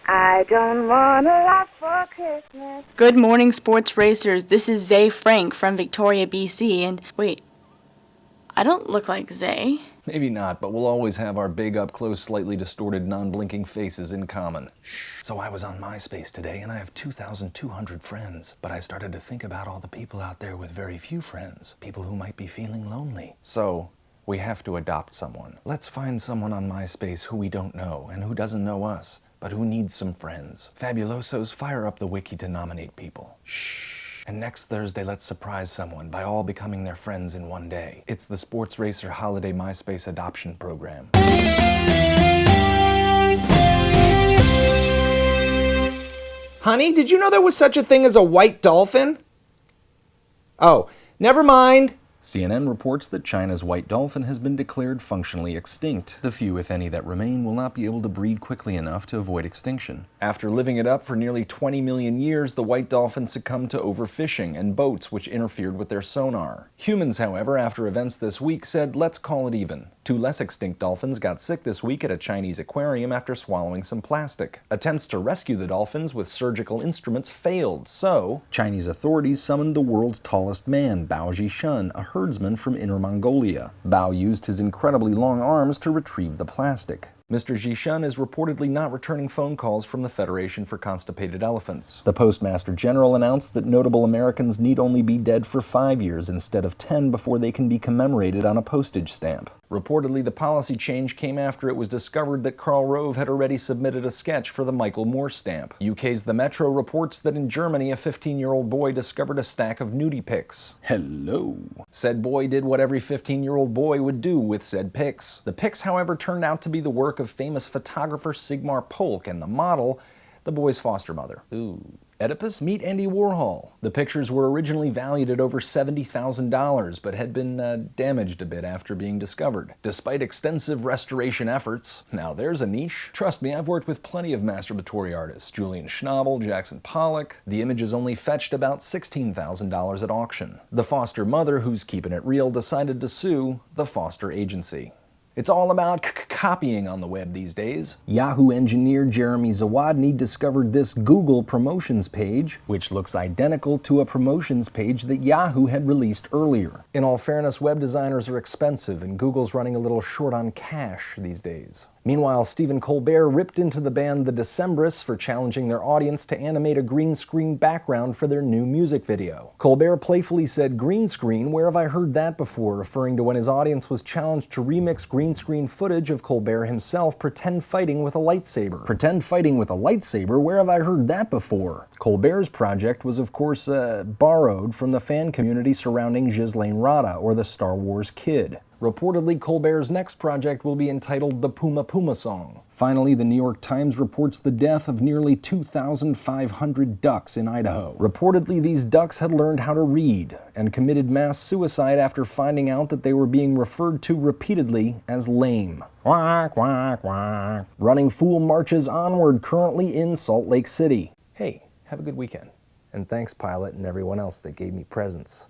I don't want a lot for Christmas. Good morning, sports racers. This is Zay Frank from Victoria, BC, and wait, I don't look like Zay. Maybe not, but we'll always have our big, up-close, slightly distorted, non-blinking faces in common. So I was on MySpace today, and I have 2,200 friends. But I started to think about all the people out there with very few friends. People who might be feeling lonely. So we have to adopt someone. Let's find someone on MySpace who we don't know, and who doesn't know us, but who needs some friends. Fabulosos, fire up the wiki to nominate people. Shh. And next Thursday, let's surprise someone by all becoming their friends in one day. It's the Sports Racer Holiday MySpace Adoption Program. Honey, did you know there was such a thing as a white dolphin? Oh, never mind. CNN reports that China's white dolphin has been declared functionally extinct. The few, if any, that remain will not be able to breed quickly enough to avoid extinction. After living it up for nearly 20 million years, the white dolphin succumbed to overfishing and boats which interfered with their sonar. Humans, however, after events this week said, let's call it even. 2 less extinct dolphins got sick this week at a Chinese aquarium after swallowing some plastic. Attempts to rescue the dolphins with surgical instruments failed, so Chinese authorities summoned the world's tallest man, Bao Zhishun, a herdsman from Inner Mongolia. Bao used his incredibly long arms to retrieve the plastic. Mr. Zhishun is reportedly not returning phone calls from the Federation for Constipated Elephants. The Postmaster General announced that notable Americans need only be dead for 5 years instead of 10 before they can be commemorated on a postage stamp. Reportedly, the policy change came after it was discovered that Karl Rove had already submitted a sketch for the Michael Moore stamp. UK's The Metro reports that in Germany, a 15-year-old boy discovered a stack of nudie pics. Hello. Said boy did what every 15-year-old boy would do with said pics. The pics, however, turned out to be the work of famous photographer Sigmar Polk and the model, the boy's foster mother. Ooh. Oedipus, meet Andy Warhol. The pictures were originally valued at over $70,000, but had been damaged a bit after being discovered. Despite extensive restoration efforts, now there's a niche. Trust me, I've worked with plenty of masturbatory artists. Julian Schnabel, Jackson Pollock. The images only fetched about $16,000 at auction. The foster mother, who's keeping it real, decided to sue the foster agency. It's all about copying on the web these days. Yahoo engineer Jeremy Zawadny discovered this Google promotions page, which looks identical to a promotions page that Yahoo had released earlier. In all fairness, web designers are expensive, and Google's running a little short on cash these days. Meanwhile, Stephen Colbert ripped into the band The Decemberists for challenging their audience to animate a green screen background for their new music video. Colbert playfully said, "Green screen, where have I heard that before?" referring to when his audience was challenged to remix green screen footage of Colbert himself pretend fighting with a lightsaber. Pretend fighting with a lightsaber? Where have I heard that before? Colbert's project was, of course, borrowed from the fan community surrounding Ghislaine Rada, or the Star Wars Kid. Reportedly, Colbert's next project will be entitled The Puma Puma Song. Finally, the New York Times reports the death of nearly 2,500 ducks in Idaho. Reportedly, these ducks had learned how to read and committed mass suicide after finding out that they were being referred to repeatedly as lame. Quack, quack, quack. Running Fool marches onward, currently in Salt Lake City. Hey, have a good weekend. And thanks, Pilot, and everyone else that gave me presents.